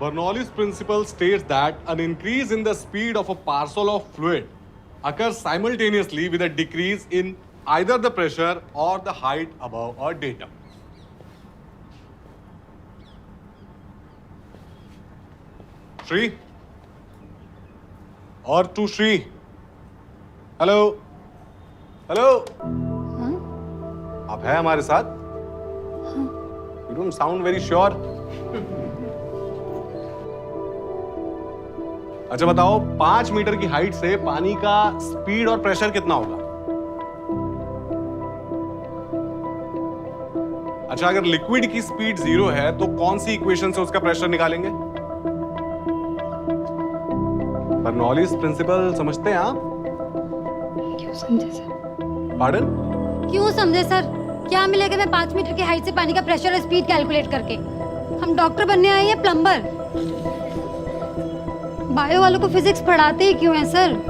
Bernoulli's principle states that an increase in the speed of a parcel of fluid occurs simultaneously with a decrease in either the pressure or the height above a datum. Shri? Or to Shri? Hello? Hello? आप है हमारे साथ? You don't sound very sure. अच्छा बताओ 5 metre की height से पानी का स्पीड और प्रेशर कितना होगा? अच्छा अगर लिक्विड की स्पीड 0 है तो कौन सी इक्वेशन से उसका प्रेशर निकालेंगे? बर्नौलीज प्रिंसिपल समझते हैं आप? क्यों समझे सर? पार्डन? क्यों समझे सर? क्या मिलेगा मैं 5 मीटर की हाइट से पानी का प्रेशर और स्पीड कैलकुलेट करके? हम डॉक्टर बनने आए हैं प्लम्बर? बायो वालों को फिजिक्स पढ़ाते ही क्यों हैं सर?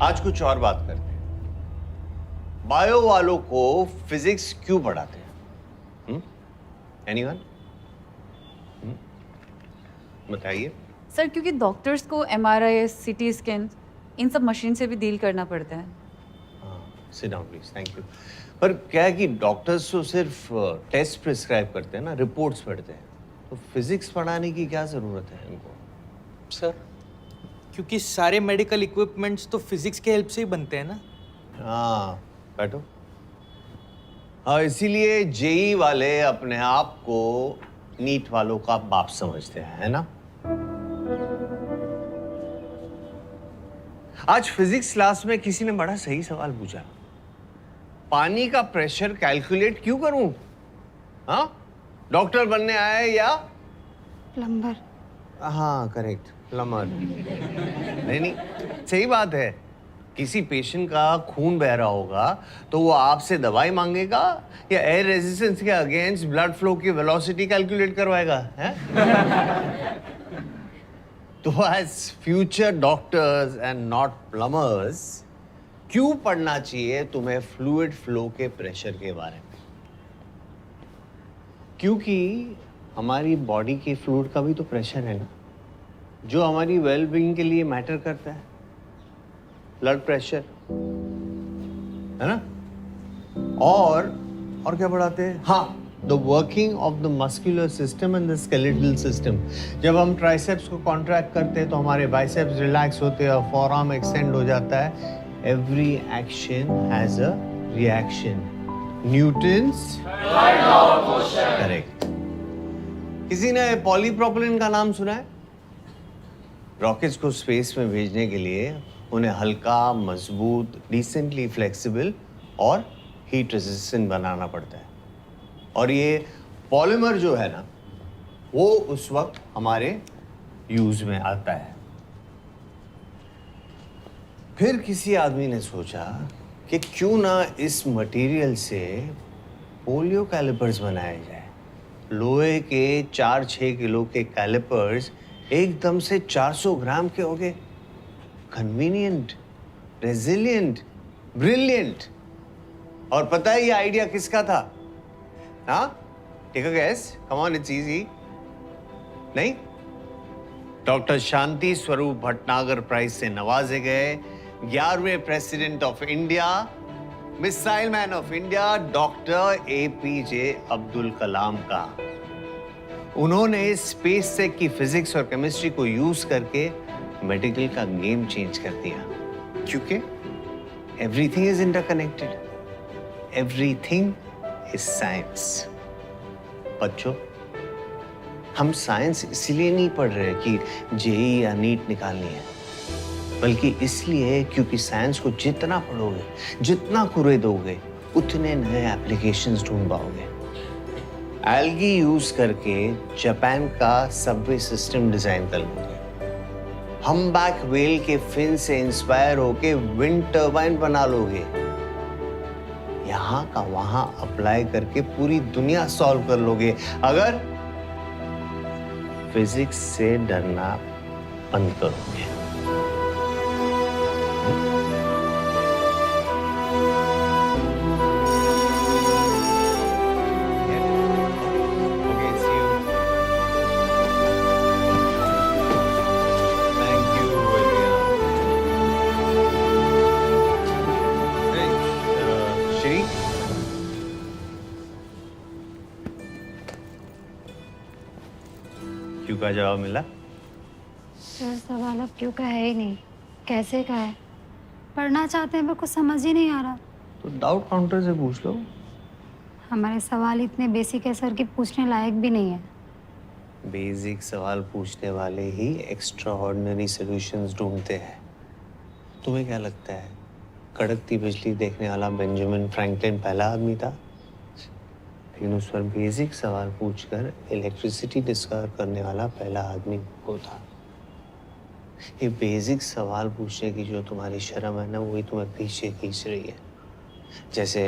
आज कुछ और बात करते हैं। बायो वालों को फिजिक्स क्यों पढ़ाते हैं? एनीवन? बताइए। सर क्योंकि डॉक्टर्स को MRI, CT स्कैन इन सब मशीन से भी डील करना पड़ता है। Sit down please, thank you. पर क्या है कि डॉक्टर्स तो सिर्फ टेस्ट प्रिस्क्राइब करते हैं ना, रिपोर्ट्स पढ़ते हैं, तो फिजिक्स पढ़ाने की क्या जरूरत है इनको? सर क्योंकि सारे मेडिकल इक्विपमेंट्स तो फिजिक्स के हेल्प से ही बनते हैं ना। हाँ बैठो। हाँ इसीलिए जेई वाले अपने आप को नीट वालों का बाप समझते हैं, है ना? आज फिजिक्स क्लास में किसी ने बड़ा सही सवाल पूछा, पानी का प्रेशर कैलकुलेट क्यों करूं? हाँ डॉक्टर बनने आए या प्लम्बर? हाँ करेक्ट, प्लम्बर। नहीं सही बात है। किसी पेशेंट का खून बह रहा होगा तो वो आपसे दवाई मांगेगा या एयर रेजिस्टेंस के अगेंस्ट ब्लड फ्लो की वेलोसिटी कैलकुलेट करवाएगा, है? तो as future doctors and not plumbers क्यों पढ़ना चाहिए तुम्हें फ्लूइड फ्लो के प्रेशर के बारे में? क्योंकि हमारी बॉडी के फ्लूइड का भी तो प्रेशर है ना, जो हमारी वेलबींग के लिए मैटर करता है। ब्लड प्रेशर, है ना? और क्या पढ़ाते हैं? हाँ, the working of the muscular system and the skeletal system. जब हम ट्राइसेप्स को कॉन्ट्रैक्ट करते हैं तो हमारे बाइसेप्स रिलैक्स होते हैं और फोरआर्म एक्सटेंड हो जाता है। Every action has a reaction. Newton's correct. किसी ने पॉलीप्रोपिलीन का नाम सुना है? रॉकेट्स को स्पेस में भेजने के लिए उन्हें हल्का, मजबूत, डिसेंटली फ्लेक्सिबल और हीट रेजिस्टेंट बनाना पड़ता है। और ये पॉलीमर जो है ना, वो उस वक्त हमारे यूज में आता है। फिर किसी आदमी ने सोचा कि क्यों ना इस मटेरियल से पोलियो कैलिपर्स बनाए जाए। लोहे के 4-6 किलो के कैलिपर्स एकदम से 400 ग्राम के हो गए। Convenient, resilient, brilliant. और पता है ये आइडिया किसका था? हाँ, take a guess, come on, it's easy. नहीं? डॉक्टर शांति स्वरूप भटनागर प्राइज से नवाजे गए 11वें president of India, missile man of India, doctor APJ Abdul Kalam का। उन्होंने स्पेस टेक की फिजिक्स और केमिस्ट्री को यूज करके मेडिकल का गेम चेंज कर दिया। क्योंकि everything is interconnected, everything is science. बच्चों, हम साइंस इसलिए नहीं पढ़ रहे कि जेई या नीट निकालनी है, बल्कि इसलिए क्योंकि साइंस को जितना पढ़ोगे, जितना कुरेदोगे, उतने नए एप्लीकेशंस ढूंढ पाओगे। एल्गी यूज करके जापान का सबवे सिस्टम डिजाइन कर लोगे। हम्बैक व्हेल के फिन से इंस्पायर होके विंड टर्बाइन बना लोगे। यहां का वहां अप्लाई करके पूरी दुनिया सॉल्व कर लोगे, अगर फिजिक्स से डरना बंद करोगे। क्यों का जवाब मिला? सर सवाल अब क्यों का है ही नहीं, कैसे का है। पढ़ना चाहते हैं पर कुछ समझ ही नहीं आ रहा। तो डाउट काउंटर से पूछ लो। हमारे सवाल इतने बेसिक है सर कि पूछने लायक भी नहीं है। बेसिक सवाल पूछने वाले ही एक्स्ट्रा ऑर्डिनरी सोल्यूशंस ढूंढते हैं। तुम्हें क्या लगता है कड़कती बिजली देखने वाला बेंजामिन फ्रैंकलिन पहला आदमी था? लेकिन उस पर बेसिक सवाल पूछकर इलेक्ट्रिसिटी डिस्कवर करने वाला पहला आदमी वो था। ये बेसिक सवाल पूछने की जो तुम्हारी शर्म है ना, वही तुम्हें पीछे खींच रही है। जैसे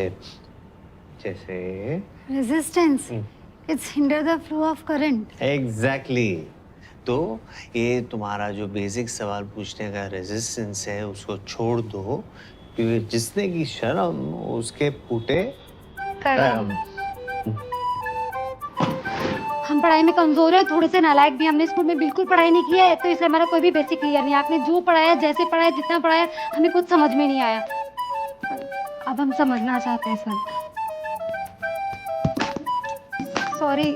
resistance, it's hinder the flow of current. Exactly. तो ये तुम्हारा जो बेसिक सवाल पूछने का रेजिस्टेंस है, उसको छोड़ दो, क्योंकि जिसने की शर्म उसके फूटे करम। हम पढ़ाई में कमजोर है, थोड़े से नालायक भी। हमने स्कूल में बिल्कुल पढ़ाई नहीं किया है, तो इसलिए हमारा कोई भी बेसिक क्लियर नहीं। आपने जो पढ़ाया, जैसे पढ़ाया, जितना पढ़ाया, हमें कुछ समझ में नहीं आया। अब हम समझना चाहते हैं सर। सॉरी,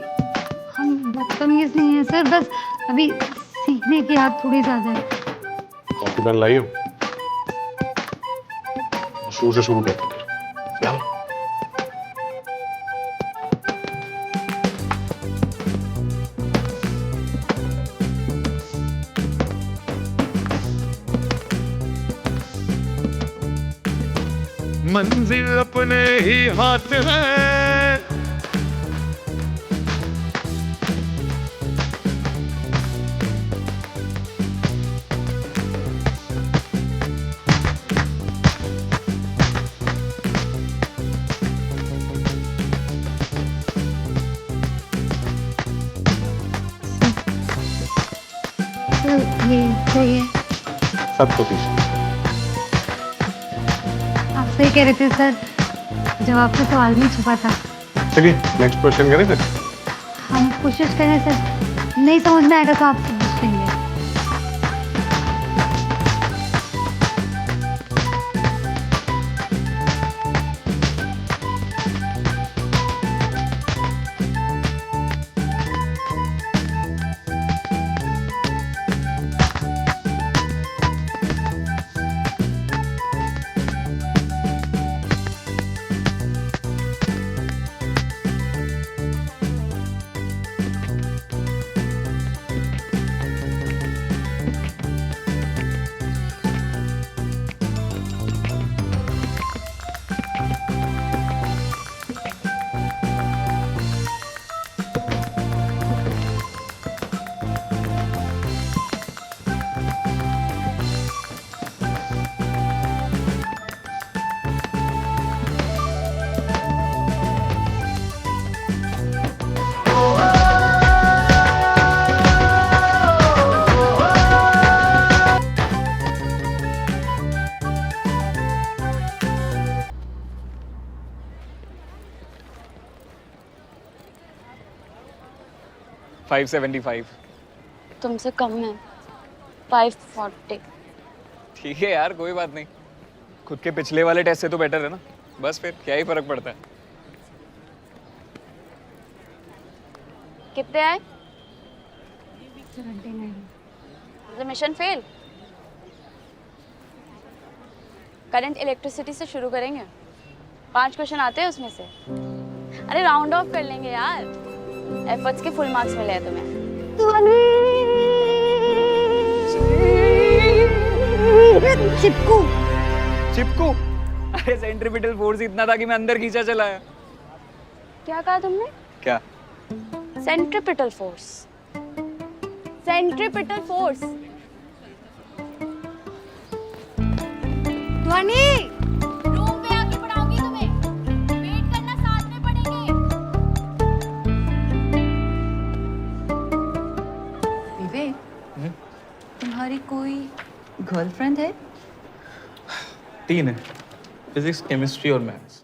हम बदतमीज नहीं है सर, बस अभी सीखने की आदत थोड़ी ज्यादा है। कॉपी पेन लाइए, शुरू से शुरू करते हैं। मंजिल अपने ही हाथ है, ये सही है। सब तो पीछे। आप सही कह रहे थे सर, जवाब तो सवाल में छुपा था। चलिए नेक्स्ट क्वेश्चन करें फिर। हम कोशिश करें सर, नहीं समझ में आएगा तो आप पूछ लेंगे। $575। तुमसे कम है 540। ठीक है यार, कोई बात नहीं। खुद के पिछले वाले टेस्ट से तो बेटर है ना। बस फिर क्या ही फर्क पड़ता है। कितने आए? 79। Mission fail. करंट इलेक्ट्रिसिटी से शुरू करेंगे। 5 क्वेश्चन आते हैं उसमें से। अरे राउंड ऑफ कर लेंगे यार, एफर्ट्स के फुल मार्क्स मिले हैं तुम्हें। चिपकू चिपकू? अरे सेंट्रीपिटल फोर्स इतना था कि मैं अंदर खींचा चला आया। क्या कहा तुमने? क्या? Centripetal force, centripetal force. ध्वनि रूम पे आके पढ़ाऊंगी तुम्हें, वेट करना, साथ में पढ़ेंगे। विवेक, तुम्हारी कोई गर्लफ्रेंड है? 3 है, फिजिक्स, केमिस्ट्री और मैथ्स।